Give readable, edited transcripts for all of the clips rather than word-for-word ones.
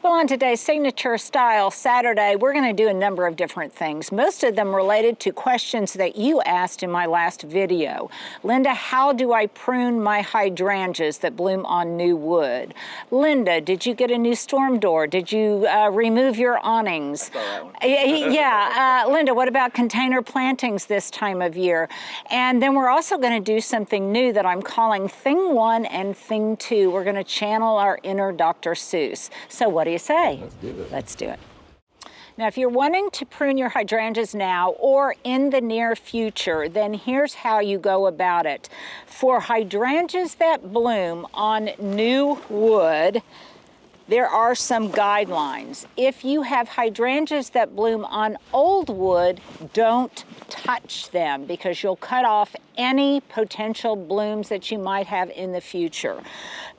Well, on today's Signature Style Saturday, we're going to do a number of different things, most of them related to questions that you asked in my last video. Linda, how do I prune my hydrangeas that bloom on new wood? Linda, did you get a new storm door? Did you remove your awnings? Yeah. Linda, what about container plantings this time of year? And then we're also going to do something new that I'm calling Thing 1 and Thing 2. We're going to channel our inner Dr. Seuss. So what do you say? Let's do it. Let's do it. Now, if you're wanting to prune your hydrangeas now or in the near future, then here's how you go about it. For hydrangeas that bloom on new wood, there are some guidelines. If you have hydrangeas that bloom on old wood, don't touch them because you'll cut off any potential blooms that you might have in the future.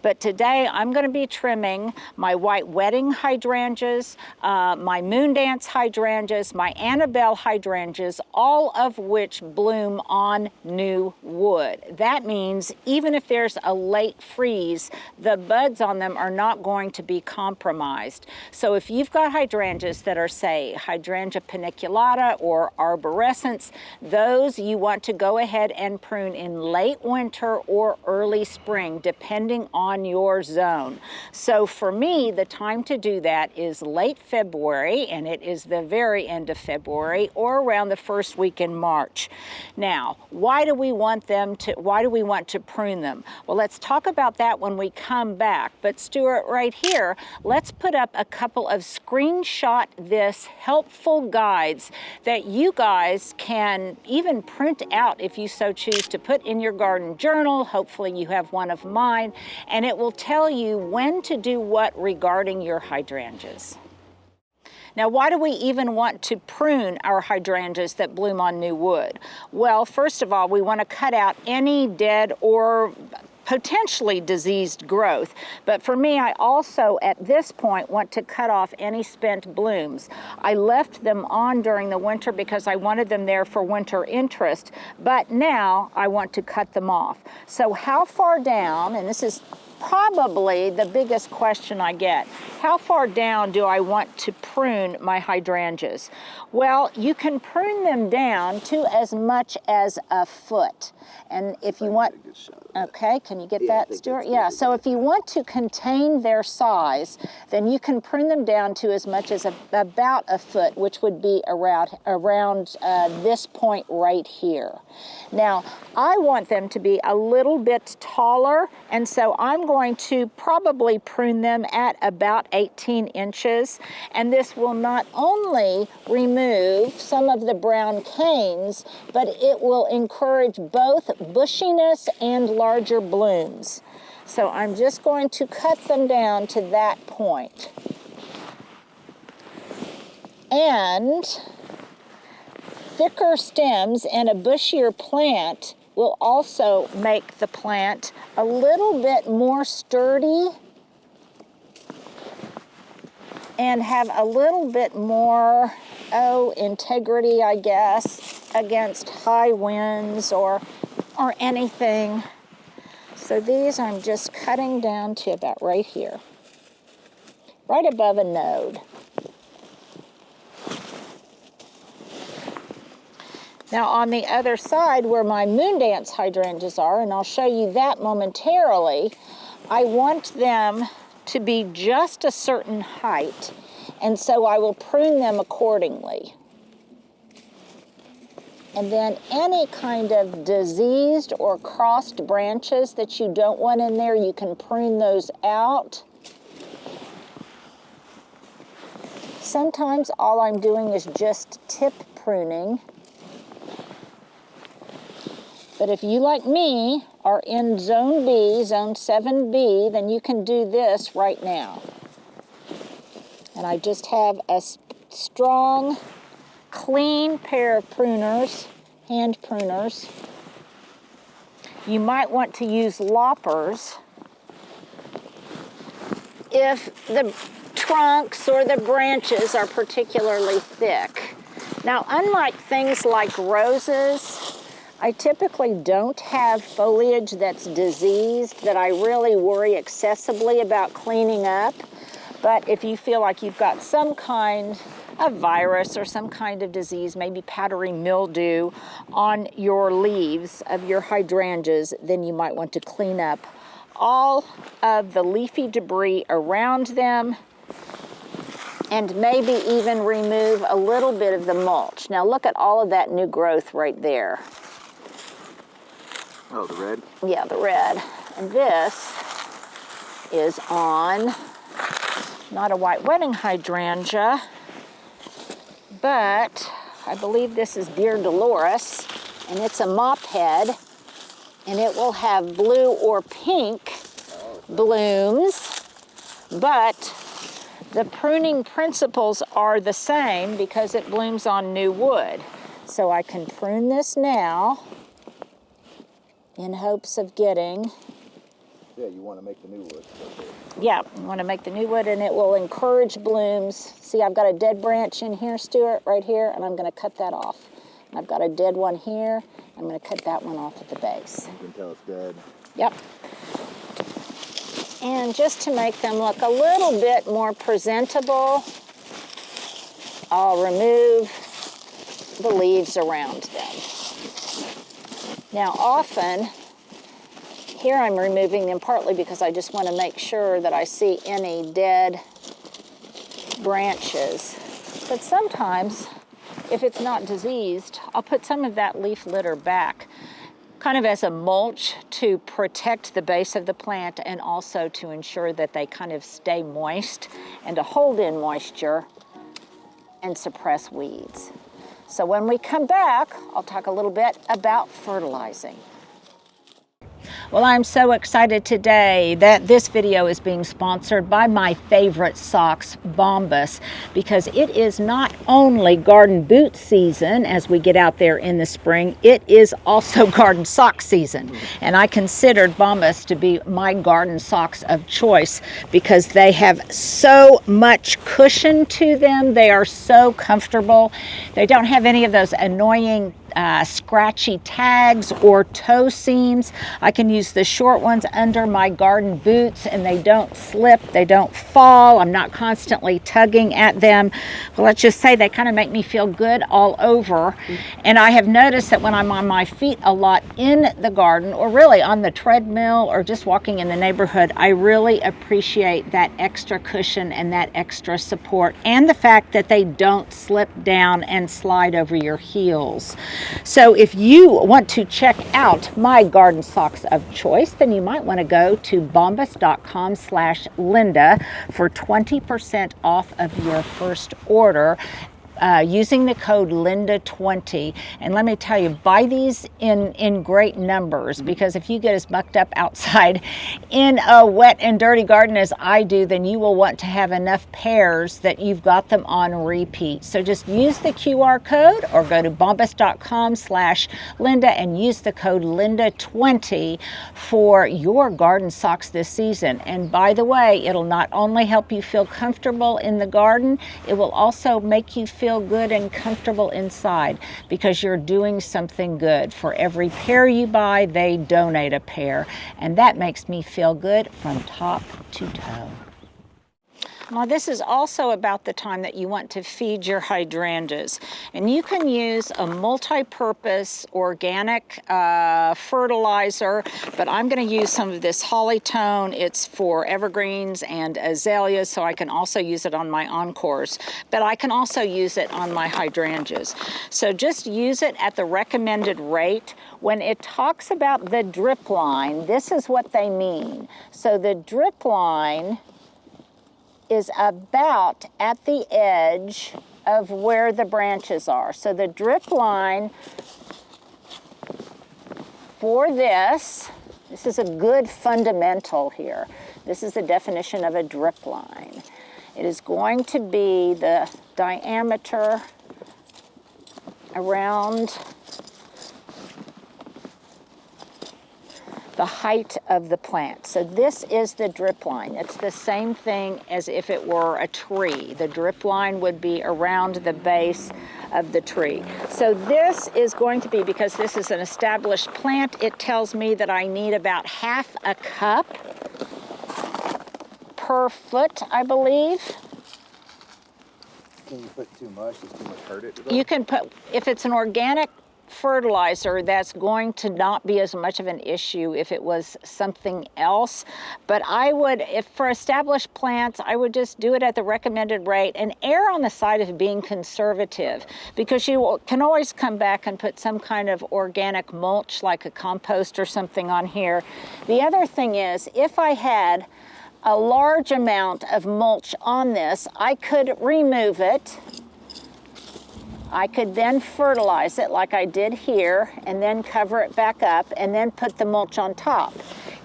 But today I'm going to be trimming my white wedding hydrangeas, my moon dance hydrangeas, my Annabelle hydrangeas, all of which bloom on new wood. That means even if there's a late freeze, the buds on them are not going to be compromised. So if you've got hydrangeas that are, say, hydrangea paniculata or arborescens, those you want to go ahead and prune in late winter or early spring, depending on your zone. So for me, the time to do that is late February, and it is the very end of February or around the first week in March. Now, why do we want to prune them? Well, let's talk about that when we come back. But Stuart, right here, let's put up a couple of screenshot this helpful guides that you guys can even print out if you so choose to put in your garden journal. Hopefully you have one of mine, and it will tell you when to do what regarding your hydrangeas. Now, why do we even want to prune our hydrangeas that bloom on new wood? Well, first of all, we want to cut out any dead or potentially diseased growth. But for me, I also, at this point, want to cut off any spent blooms. I left them on during the winter because I wanted them there for winter interest, but now I want to cut them off. So how far down, and this is probably the biggest question I get, how far down do I want to prune my hydrangeas? Well, you can prune them down to as much as a foot. And if you want, okay, can you get that, Stuart? Yeah, so if you want to contain their size, then you can prune them down to as much as about a foot, which would be around this point right here. Now, I want them to be a little bit taller, and so I'm going to probably prune them at about 18 inches. And this will not only remove some of the brown canes, but it will encourage both bushiness and larger blooms. So I'm just going to cut them down to that point. And thicker stems and a bushier plant will also make the plant a little bit more sturdy and have a little bit more, integrity, I guess, against high winds or anything. So these I'm just cutting down to about right here, right above a node. Now on the other side where my moon dance hydrangeas are, and I'll show you that momentarily, I want them to be just a certain height, and so I will prune them accordingly. And then any kind of diseased or crossed branches that you don't want in there, you can prune those out. Sometimes all I'm doing is just tip pruning. But if you, like me, are in Zone B, Zone 7B, then you can do this right now. And I just have a strong, clean pair of pruners, hand pruners. You might want to use loppers if the trunks or the branches are particularly thick. Now, unlike things like roses, I typically don't have foliage that's diseased that I really worry excessively about cleaning up. But if you feel like you've got some kind of virus or some kind of disease, maybe powdery mildew on your leaves of your hydrangeas, then you might want to clean up all of the leafy debris around them and maybe even remove a little bit of the mulch. Now look at all of that new growth right there. Oh, the red? Yeah, the red. And this is on, not a white wedding hydrangea, but I believe this is Dear Dolores, and it's a mop head, and it will have blue or pink blooms, but the pruning principles are the same because it blooms on new wood. So I can prune this now in hopes of getting... Yeah, you want to make the new wood. Yeah, you want to make the new wood, and it will encourage blooms. See, I've got a dead branch in here, Stuart, right here, and I'm going to cut that off. I've got a dead one here. I'm going to cut that one off at the base. You can tell it's dead. Yep. And just to make them look a little bit more presentable, I'll remove the leaves around them. Now, often, here I'm removing them partly because I just want to make sure that I see any dead branches. But sometimes, if it's not diseased, I'll put some of that leaf litter back, kind of as a mulch to protect the base of the plant and also to ensure that they kind of stay moist and to hold in moisture and suppress weeds. So when we come back, I'll talk a little bit about fertilizing. Well, I'm so excited today that this video is being sponsored by my favorite socks, Bombas, because it is not only garden boot season as we get out there in the spring, it is also garden sock season. And I considered Bombas to be my garden socks of choice because they have so much cushion to them. They are so comfortable. They don't have any of those annoying scratchy tags or toe seams. I can use the short ones under my garden boots and they don't slip, they don't fall. I'm not constantly tugging at them. Well, let's just say they kind of make me feel good all over. And I have noticed that when I'm on my feet a lot in the garden or really on the treadmill or just walking in the neighborhood, I really appreciate that extra cushion and that extra support and the fact that they don't slip down and slide over your heels. So if you want to check out my garden socks of choice, then you might want to go to bombas.com/Linda for 20% off of your first order. Using the code Linda20. And let me tell you, buy these in great numbers, because if you get as mucked up outside in a wet and dirty garden as I do, then you will want to have enough pairs that you've got them on repeat. So just use the QR code or go to bombas.com/Linda and use the code Linda20 for your garden socks this season. And by the way, it'll not only help you feel comfortable in the garden, it will also make you feel good and comfortable inside because you're doing something good. For every pair you buy, they donate a pair, and that makes me feel good from top to toe. Now, this is also about the time that you want to feed your hydrangeas. And you can use a multi-purpose organic fertilizer, but I'm going to use some of this Hollytone. It's for evergreens and azaleas, so I can also use it on my encores. But I can also use it on my hydrangeas. So just use it at the recommended rate. When it talks about the drip line, this is what they mean. So the drip line is about at the edge of where the branches are. So the drip line for this is a good fundamental here. This is the definition of a drip line. It is going to be the diameter around the height of the plant. So this is the drip line. It's the same thing as if it were a tree. The drip line would be around the base of the tree. So this is going to be, because this is an established plant, it tells me that I need about half a cup per foot, I believe. Can you put too much? Does too much hurt it? You can put, if it's an organic fertilizer, that's going to not be as much of an issue if it was something else. But I would, if for established plants, I would just do it at the recommended rate and err on the side of being conservative, because you can always come back and put some kind of organic mulch like a compost or something on here. The other thing is, if I had a large amount of mulch on this, I could remove it. I could then fertilize it like I did here and then cover it back up and then put the mulch on top.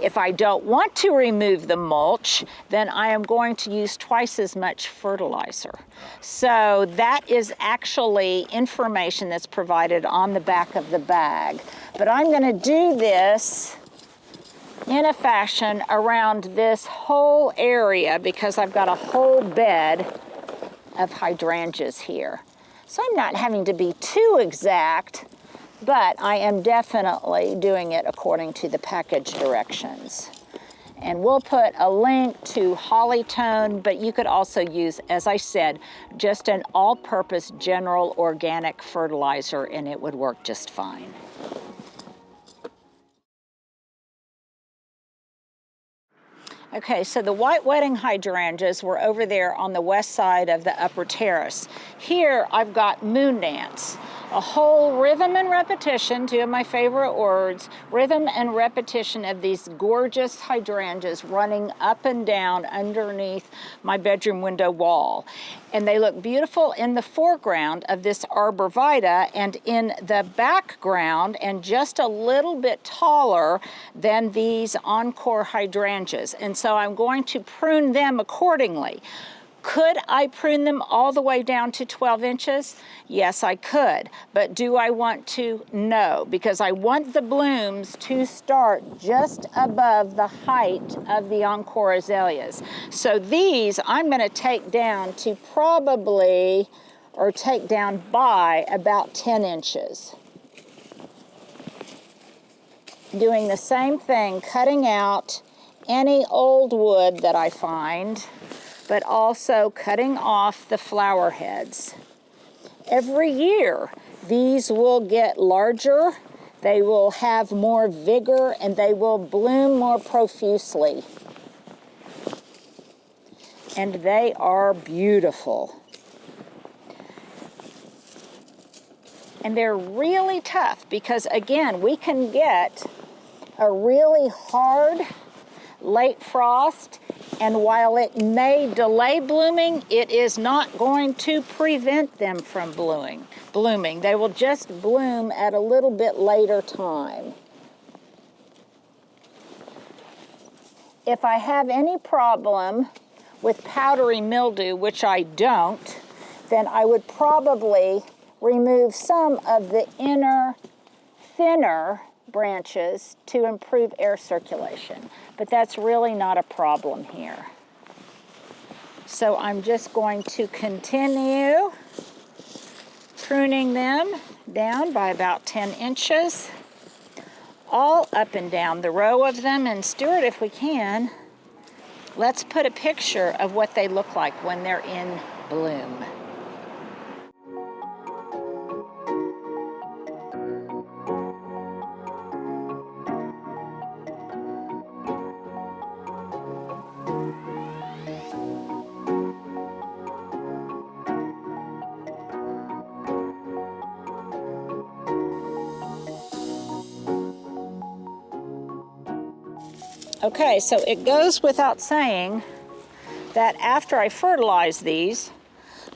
If I don't want to remove the mulch, then I am going to use twice as much fertilizer. So that is actually information that's provided on the back of the bag. But I'm going to do this in a fashion around this whole area because I've got a whole bed of hydrangeas here. So I'm not having to be too exact, but I am definitely doing it according to the package directions. And we'll put a link to Hollytone, but you could also use, as I said, just an all-purpose general organic fertilizer and it would work just fine. Okay, so the white wedding hydrangeas were over there on the west side of the upper terrace. Here I've got moon dance, a whole rhythm and repetition, two of my favorite words, rhythm and repetition of these gorgeous hydrangeas running up and down underneath my bedroom window wall. And they look beautiful in the foreground of this arborvitae and in the background and just a little bit taller than these encore hydrangeas. And so I'm going to prune them accordingly. Could I prune them all the way down to 12 inches? Yes, I could. But do I want to? No, because I want the blooms to start just above the height of the encore azaleas. So these I'm going to take down to probably, or take down by about 10 inches. Doing the same thing, cutting out any old wood that I find, but also cutting off the flower heads. Every year, these will get larger, they will have more vigor, and they will bloom more profusely. And they are beautiful. And they're really tough because, again, we can get a really hard late frost, and while it may delay blooming, it is not going to prevent them from blooming. They will just bloom at a little bit later time. If I have any problem with powdery mildew, which I don't, then I would probably remove some of the inner, thinner branches to improve air circulation. But that's really not a problem here. So I'm just going to continue pruning them down by about 10 inches, all up and down the row of them. And Stuart, if we can, let's put a picture of what they look like when they're in bloom. Okay, so it goes without saying that after I fertilize these,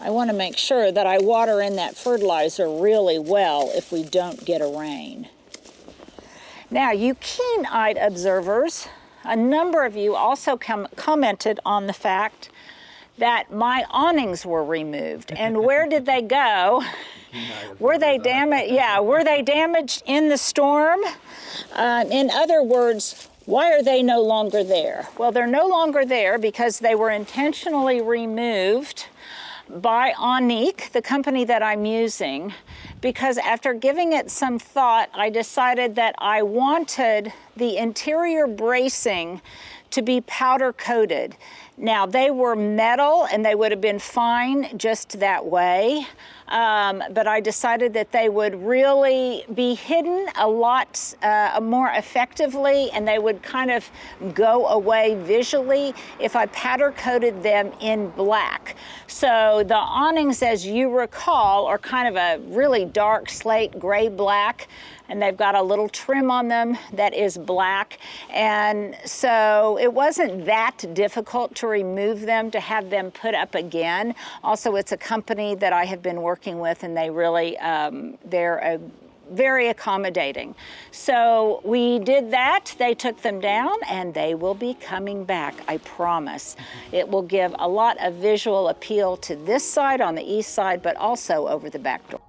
I want to make sure that I water in that fertilizer really well if we don't get a rain. Now, you keen-eyed observers, a number of you also commented on the fact that my awnings were removed. And where did they go? Were they damaged? Yeah, were they damaged in the storm? In other words, why are they no longer there? Well, they're no longer there because they were intentionally removed by Onique, the company that I'm using, because after giving it some thought, I decided that I wanted the interior bracing to be powder coated. Now, they were metal and they would have been fine just that way, but I decided that they would really be hidden a lot more effectively, and they would kind of go away visually if I powder coated them in black. So the awnings, as you recall, are kind of a really dark slate gray black, and they've got a little trim on them that is black. And so it wasn't that difficult to remove them, to have them put up again. Also, it's a company that I have been working with, and they really, they're very accommodating. So we did that, they took them down, and they will be coming back, I promise. It will give a lot of visual appeal to this side on the east side, but also over the back door.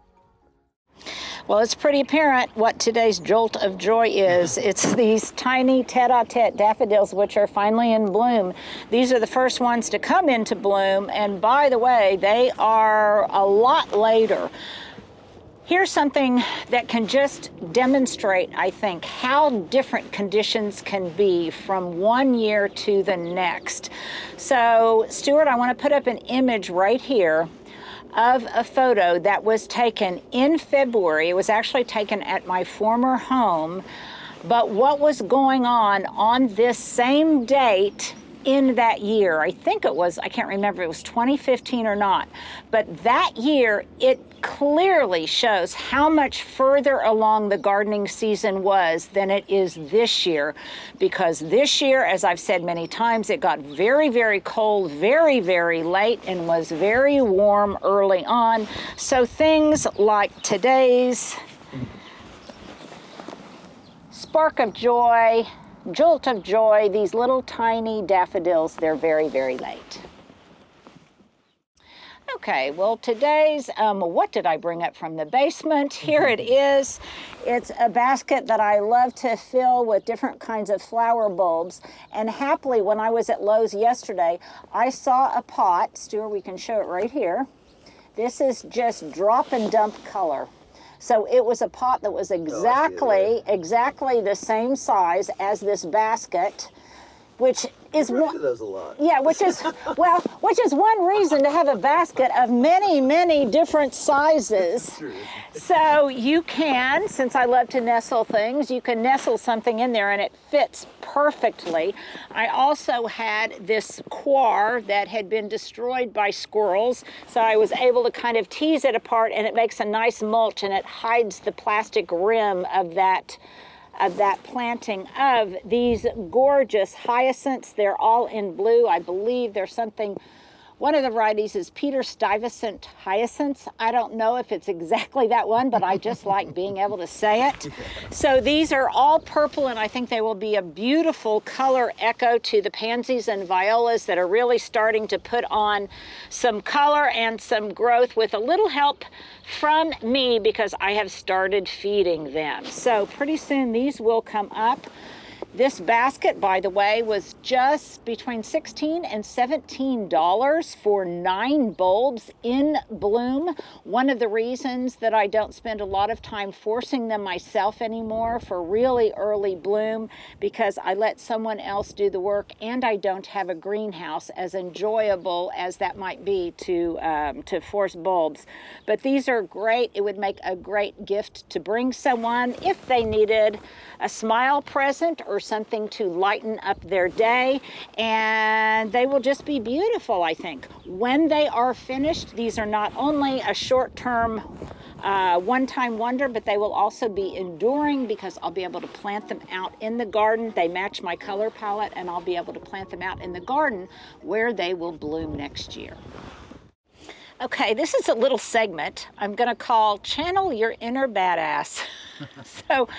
Well, it's pretty apparent what today's jolt of joy is. It's these tiny tete-a-tete daffodils, which are finally in bloom. These are the first ones to come into bloom, and by the way, they are a lot later. Here's something that can just demonstrate, I think, how different conditions can be from one year to the next. So, Stuart, I want to put up an image right here of a photo that was taken in February. It was actually taken at my former home, but what was going on this same date in that year? I think it was, I can't remember, it was 2015 or not, but that year it clearly shows how much further along the gardening season was than it is this year, because this year, as I've said many times, it got very, very cold very, very late and was very warm early on. So things like today's spark of joy, jolt of joy, these little tiny daffodils, they're very, very late. Okay, well, today's, what did I bring up from the basement? Here it is. It's a basket that I love to fill with different kinds of flower bulbs. And happily, when I was at Lowe's yesterday, I saw a pot. Stuart, we can show it right here. This is just drop and dump color. So it was a pot that was exactly the same size as this basket, which is one, those a lot. Yeah, which is one reason to have a basket of many, many different sizes. True. So you can, since I love to nestle things, you can nestle something in there and it fits perfectly. I also had this coir that had been destroyed by squirrels, so I was able to kind of tease it apart, and it makes a nice mulch, and it hides the plastic rim of that planting of these gorgeous hyacinths. They're all in blue. I believe there's something, one of the varieties is Peter Stuyvesant hyacinths. I don't know if it's exactly that one, but I just like being able to say it. So these are all purple, and I think they will be a beautiful color echo to the pansies and violas that are really starting to put on some color and some growth with a little help from me, because I have started feeding them. So pretty soon these will come up. This basket, by the way, was just between $16 and $17 for 9 bulbs in bloom. One of the reasons that I don't spend a lot of time forcing them myself anymore for really early bloom, because I let someone else do the work, and I don't have a greenhouse, as enjoyable as that might be to force bulbs. But these are great. It would make a great gift to bring someone if they needed a smile present or something to lighten up their day, and they will just be beautiful, I think. When they are finished, these are not only a short-term one-time wonder, but they will also be enduring, because I'll be able to plant them out in the garden. They match my color palette, and I'll be able to plant them out in the garden where they will bloom next year. Okay, this is a little segment I'm going to call Channel Your Inner Badass. So,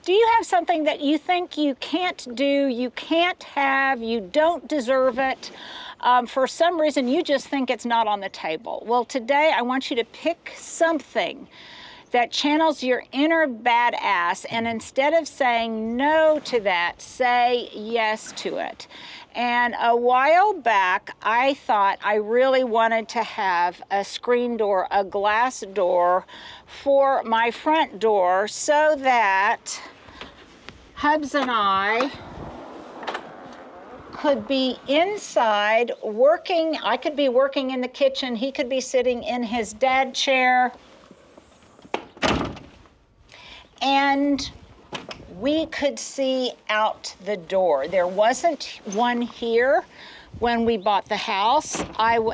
do you have something that you think you can't do, you can't have, you don't deserve it? For some reason, you just think it's not on the table. Well, today I want you to pick something that channels your inner badass, and instead of saying no to that, say yes to it. And a while back, I thought I really wanted to have a screen door, a glass door for my front door, so that Hubs and I could be inside working. I could be working in the kitchen. He could be sitting in his dad chair. And we could see out the door. There wasn't one here when we bought the house.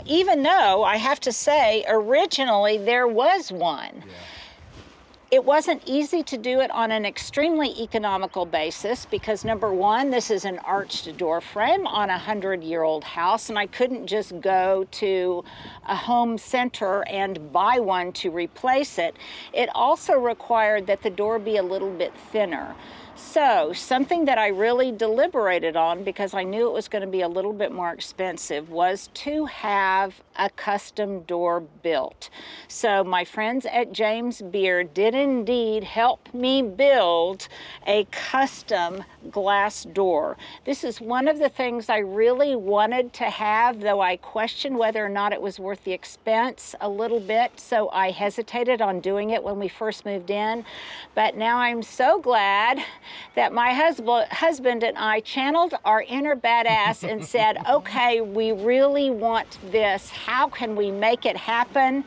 Even though I have to say, originally there was one. Yeah. It wasn't easy to do it on an extremely economical basis because number one, this is an arched door frame on a 100-year-old house, and I couldn't just go to a home center and buy one to replace it. It also required that the door be a little bit thinner. So something that I really deliberated on, because I knew it was going to be a little bit more expensive, was to have a custom door built. So my friends at James Beard did indeed help me build a custom glass door. This is one of the things I really wanted to have, though I questioned whether or not it was worth the expense a little bit, so I hesitated on doing it when we first moved in. But now I'm so glad that my husband and I channeled our inner badass and said, okay, we really want this. How can we make it happen?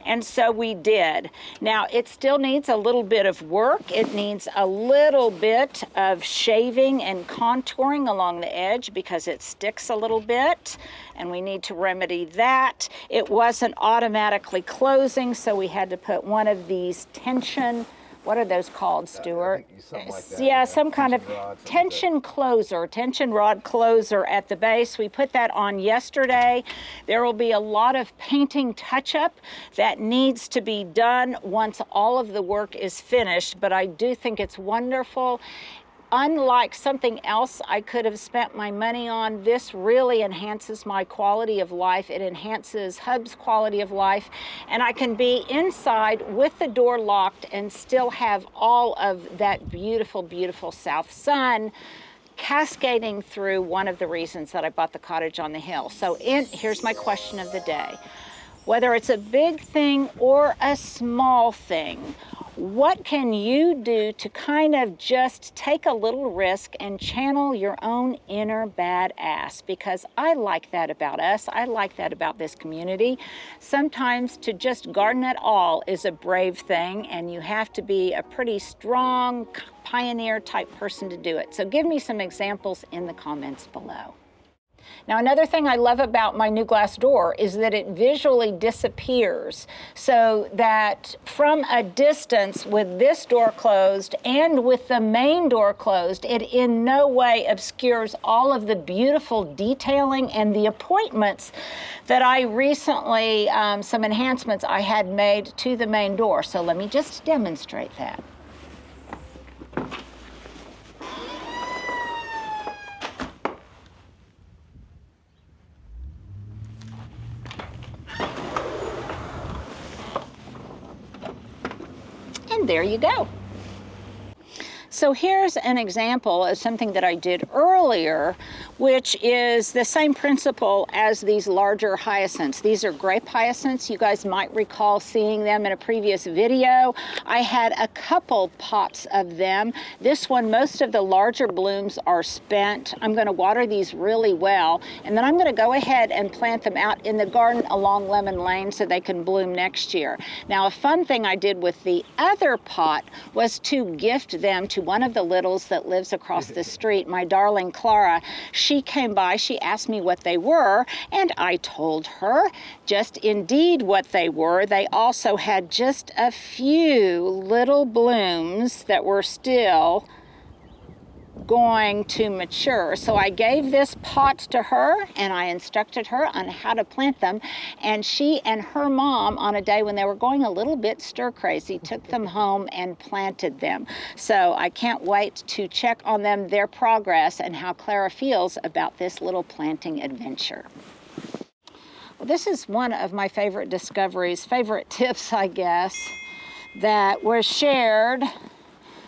And so we did. Now, it still needs a little bit of work. It needs a little bit of shaving and contouring along the edge because it sticks a little bit, and we need to remedy that. It wasn't automatically closing, so we had to put one of these tension, what are those called, Stuart? Something like that, yeah, some kind of tension rod closer at the base. We put that on yesterday. There will be a lot of painting touch-up that needs to be done once all of the work is finished, but I do think it's wonderful. Unlike something else I could have spent my money on, this really enhances my quality of life. It enhances Hub's quality of life, and I can be inside with the door locked and still have all of that beautiful, beautiful south sun cascading through one of the reasons that I bought the cottage on the hill. So here's my question of the day. Whether it's a big thing or a small thing, what can you do to kind of just take a little risk and channel your own inner badass? Because I like that about us. I like that about this community. Sometimes to just garden at all is a brave thing, and you have to be a pretty strong pioneer type person to do it. So give me some examples in the comments below. Now, another thing I love about my new glass door is that it visually disappears, so that from a distance with this door closed and with the main door closed, it in no way obscures all of the beautiful detailing and the appointments that I recently, some enhancements I had made to the main door. So let me just demonstrate that. And there you go. So here's an example of something that I did earlier, which is the same principle as these larger hyacinths. These are grape hyacinths. You guys might recall seeing them in a previous video. I had a couple pots of them. This one, most of the larger blooms are spent. I'm going to water these really well, and then I'm going to go ahead and plant them out in the garden along Lemon Lane so they can bloom next year. Now, a fun thing I did with the other pot was to gift them to one of the littles that lives across the street, my darling Clara. She came by, she asked me what they were, and I told her just indeed what they were. They also had just a few little blooms that were still going to mature. So I gave this pot to her and I instructed her on how to plant them, and she and her mom, on a day when they were going a little bit stir crazy, took them home and planted them. So I can't wait to check on them, their progress, and how Clara feels about this little planting adventure. Well, this is one of my favorite discoveries, favorite tips, I guess, that was shared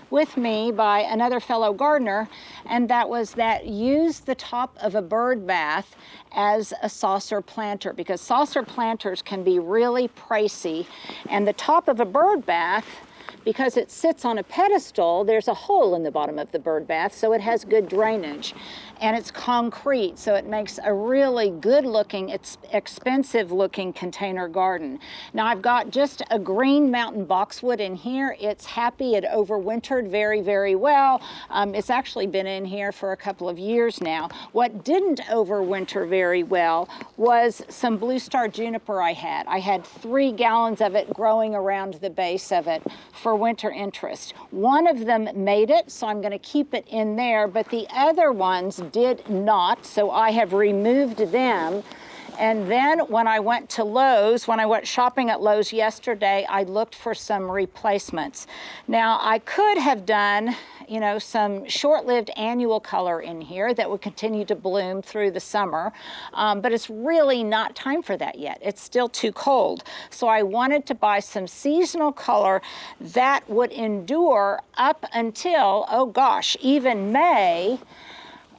with me by another fellow gardener, and that was that use the top of a bird bath as a saucer planter, because saucer planters can be really pricey, and the top of a bird bath because it sits on a pedestal, there's a hole in the bottom of the bird bath, so it has good drainage. And it's concrete, so it makes a really good looking, it's expensive looking container garden. Now I've got just a green mountain boxwood in here. It's happy, it overwintered very, very well. It's actually been in here for a couple of years now. What didn't overwinter very well was some blue star juniper I had. I had 3 gallons of it growing around the base of it for winter interest. One of them made it, so I'm gonna keep it in there, but the other ones did not, so I have removed them. And then when I went to Lowe's, when I went shopping at Lowe's yesterday, I looked for some replacements. Now I could have done, you know, some short-lived annual color in here that would continue to bloom through the summer, but it's really not time for that yet. It's still too cold. So I wanted to buy some seasonal color that would endure up until, oh gosh, even May,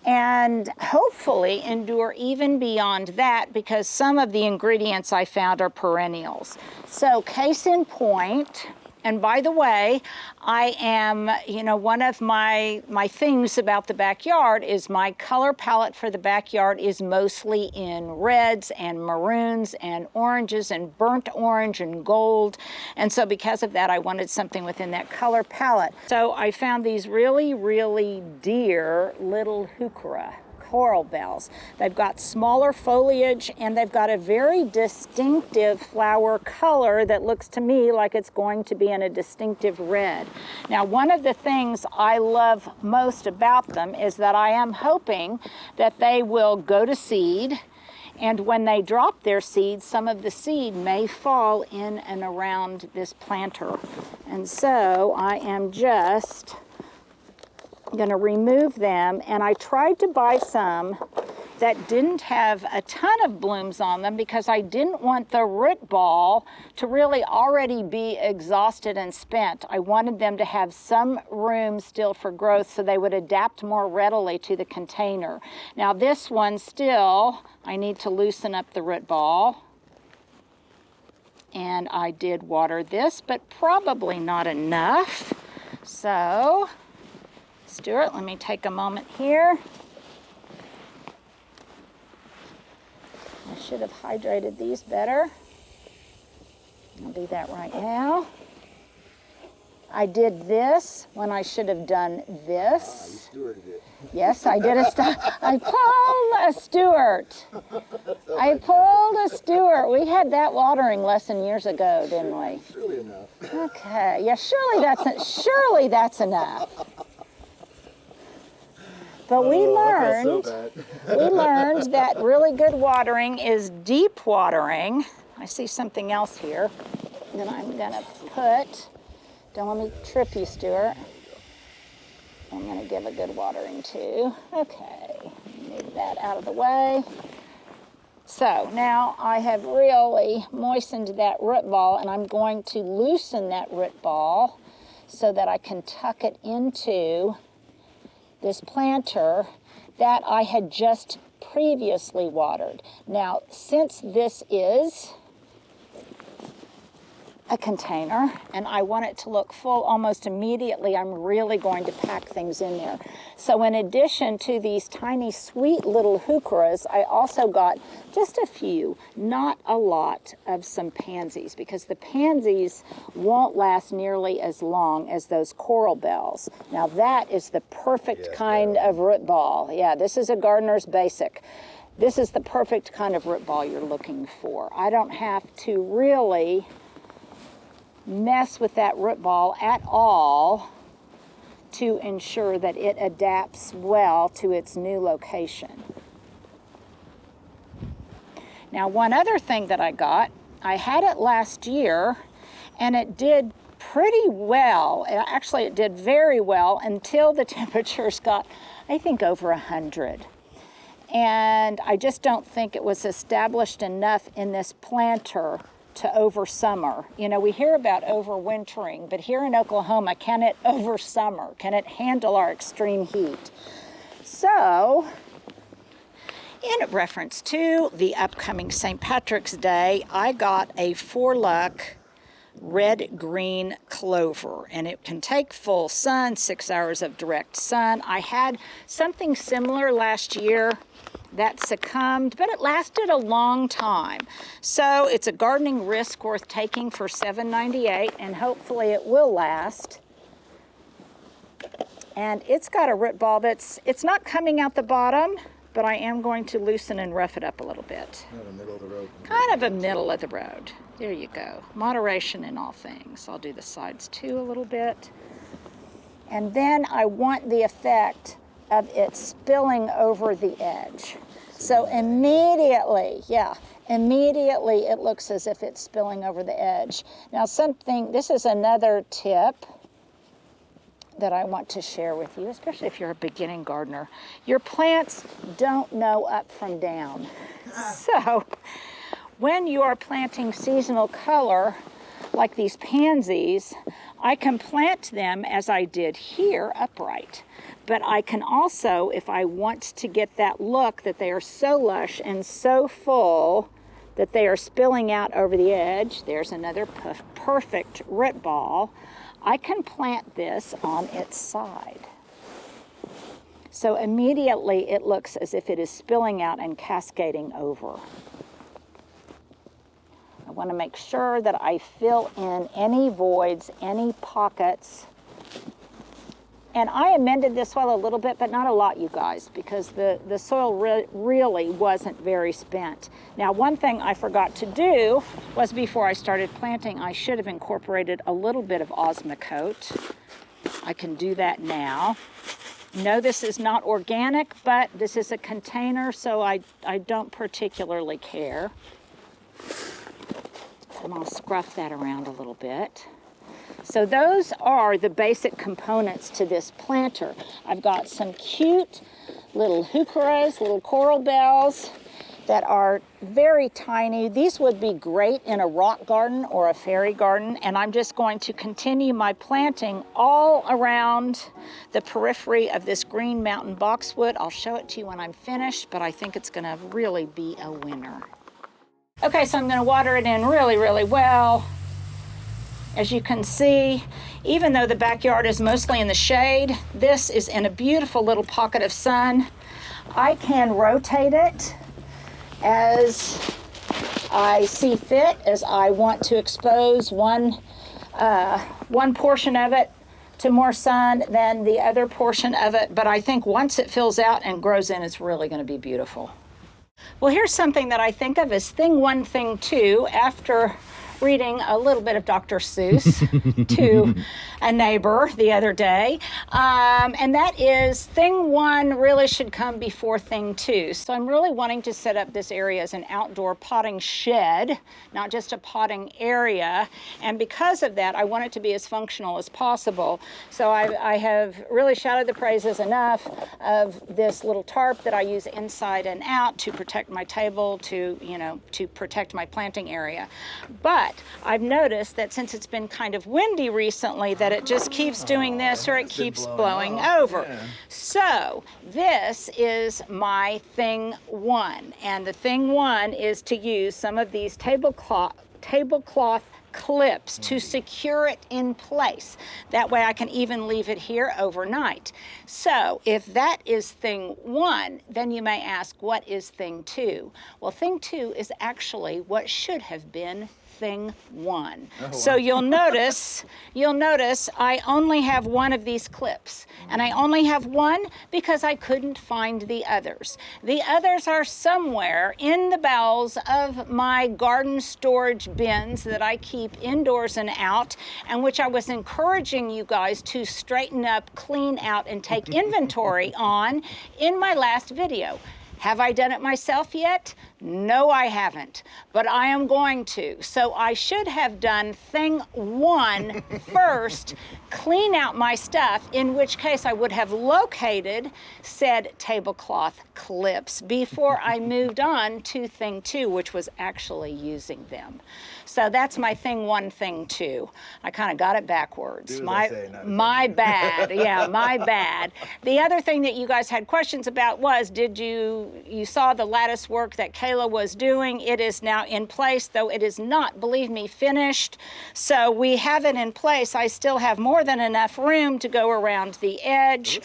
and hopefully endure even beyond that, because some of the ingredients I found are perennials. So case in point, and by the way, I am, you know, one of my things about the backyard is my color palette for the backyard is mostly in reds and maroons and oranges and burnt orange and gold. And so because of that, I wanted something within that color palette. So I found these really, really dear little heuchera coral bells. They've got smaller foliage and they've got a very distinctive flower color that looks to me like it's going to be in a distinctive red. Now, one of the things I love most about them is that I am hoping that they will go to seed, and when they drop their seeds, some of the seed may fall in and around this planter. And so I am just going to remove them, and I tried to buy some that didn't have a ton of blooms on them because I didn't want the root ball to really already be exhausted and spent. I wanted them to have some room still for growth so they would adapt more readily to the container. Now this one still, I need to loosen up the root ball. And I did water this, but probably not enough. So Stuart, let me take a moment here. I should have hydrated these better. I'll do that right now. I did this when I should have done this. You stewarded it. Yes, I did I pulled a Stuart. I pulled a Stuart. We had that watering lesson years ago, didn't we? Surely enough. Okay, yeah, surely that's enough. But we learned that really good watering is deep watering. I see something else here that I'm gonna put. Don't let me trip you, Stuart. I'm gonna give a good watering too. Okay, move that out of the way. So now I have really moistened that root ball, and I'm going to loosen that root ball so that I can tuck it into this planter that I had just previously watered. Now, since this is a container and I want it to look full almost immediately, I'm really going to pack things in there. So in addition to these tiny sweet little heucheras, I also got just a few, not a lot, of some pansies, because the pansies won't last nearly as long as those coral bells. Now that is the perfect kind of root ball. Yeah, this is a gardener's basic. This is the perfect kind of root ball you're looking for. I don't have to really mess with that root ball at all to ensure that it adapts well to its new location. Now, one other thing that I got, I had it last year and it did pretty well. Actually, it did very well until the temperatures got, I think, over 100. And I just don't think it was established enough in this planter to oversummer. You know, we hear about overwintering, but here in Oklahoma, can it oversummer? Can it handle our extreme heat? So, in reference to the upcoming St. Patrick's Day, I got a 4 Luck red-green clover, and it can take full sun, 6 hours of direct sun. I had something similar last year that succumbed, but it lasted a long time. So it's a gardening risk worth taking for $7.98, and hopefully it will last. And it's got a root ball it's not coming out the bottom, but I am going to loosen and rough it up a little bit. Kind of a middle of the road. Kind of a middle of the road. There you go. Moderation in all things. I'll do the sides too a little bit. And then I want the effect of it spilling over the edge. So immediately, immediately it looks as if it's spilling over the edge. Now this is another tip that I want to share with you, especially if you're a beginning gardener. Your plants don't know up from down. So when you are planting seasonal color, like these pansies, I can plant them as I did here, upright. But I can also, if I want to get that look that they are so lush and so full that they are spilling out over the edge, there's another perfect root ball, I can plant this on its side. So immediately it looks as if it is spilling out and cascading over. I want to make sure that I fill in any voids, any pockets. And I amended this soil a little bit, but not a lot, you guys, because the soil really wasn't very spent. Now, one thing I forgot to do was before I started planting, I should have incorporated a little bit of Osmocote. I can do that now. No, this is not organic, but this is a container, so I don't particularly care. I'm going to scruff that around a little bit. So those are the basic components to this planter. I've got some cute little heucheras, little coral bells that are very tiny. These would be great in a rock garden or a fairy garden, and I'm just going to continue my planting all around the periphery of this green mountain boxwood. I'll show it to you when I'm finished, but I think it's going to really be a winner. Okay, so I'm going to water it in really, really well. As you can see, even though the backyard is mostly in the shade, this is in a beautiful little pocket of sun. I can rotate it as I see fit, as I want to expose one portion of it to more sun than the other portion of it. But I think once it fills out and grows in, it's really going to be beautiful. Well, here's something that I think of as thing one, thing two, after reading a little bit of Dr. Seuss to a neighbor the other day. And that is thing one really should come before thing two. So I'm really wanting to set up this area as an outdoor potting shed, not just a potting area. And because of that, I want it to be as functional as possible. So I have really shouted the praises enough of this little tarp that I use inside and out to protect my table, to protect my planting area. But I've noticed that since it's been kind of windy recently, that it just keeps doing this or it keeps blowing over. Yeah. So this is my thing one. And the thing one is to use some of these tablecloth clips to secure it in place. That way I can even leave it here overnight. So if that is thing one, then you may ask, what is thing two? Well, thing two is actually what should have been thing one. Oh, wow. So you'll notice I only have one of these clips, and I only have one because I couldn't find the others. The others are somewhere in the bowels of my garden storage bins that I keep indoors and out, and which I was encouraging you guys to straighten up, clean out, and take inventory on in my last video. Have I done it myself yet? No, I haven't, but I am going to. So I should have done thing one first, clean out my stuff, in which case I would have located said tablecloth clips before I moved on to thing two, which was actually using them. So that's my thing one, thing two. I kind of got it backwards. My bad. Yeah, my bad. The other thing that you guys had questions about was, did you you saw the lattice work that Kayla was doing. It is now in place, though it is not, believe me, finished. So we have it in place. I still have more than enough room to go around the edge.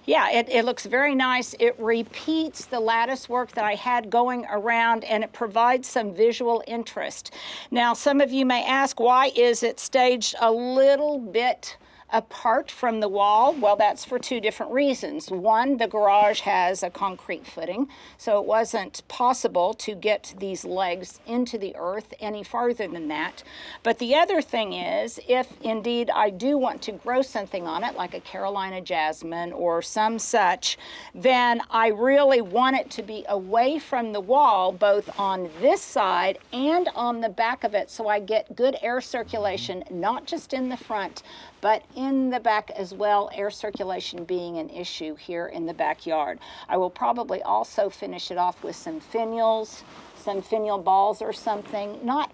Yeah, it looks very nice. It repeats the lattice work that I had going around, and it provides some visual interest. Now, some of you may ask, why is it staged a little bit apart from the wall? Well, that's for two different reasons. One, the garage has a concrete footing, so it wasn't possible to get these legs into the earth any farther than that. But the other thing is, if indeed I do want to grow something on it, like a Carolina jasmine or some such, then I really want it to be away from the wall, both on this side and on the back of it, so I get good air circulation, not just in the front, but in the back as well, air circulation being an issue here in the backyard. I will probably also finish it off with some finials, some finial balls or something. Not,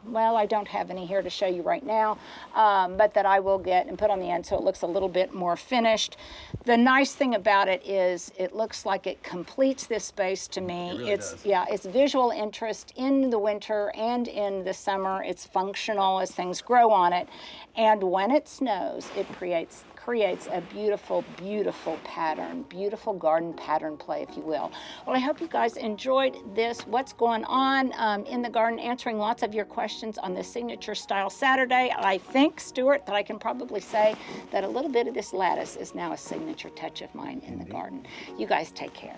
well, I don't have any here to show you right now, but that I will get and put on the end so it looks a little bit more finished. The nice thing about it is it looks like it completes this space to me. It really does. Yeah, it's visual interest in the winter and in the summer. It's functional as things grow on it. And when it snows, it creates a beautiful, beautiful pattern, beautiful garden pattern play, if you will. Well, I hope you guys enjoyed this, what's going on in the garden, answering lots of your questions on this Signature Style Saturday. I think, Stuart, that I can probably say that a little bit of this lattice is now a signature touch of mine in the garden. You guys take care.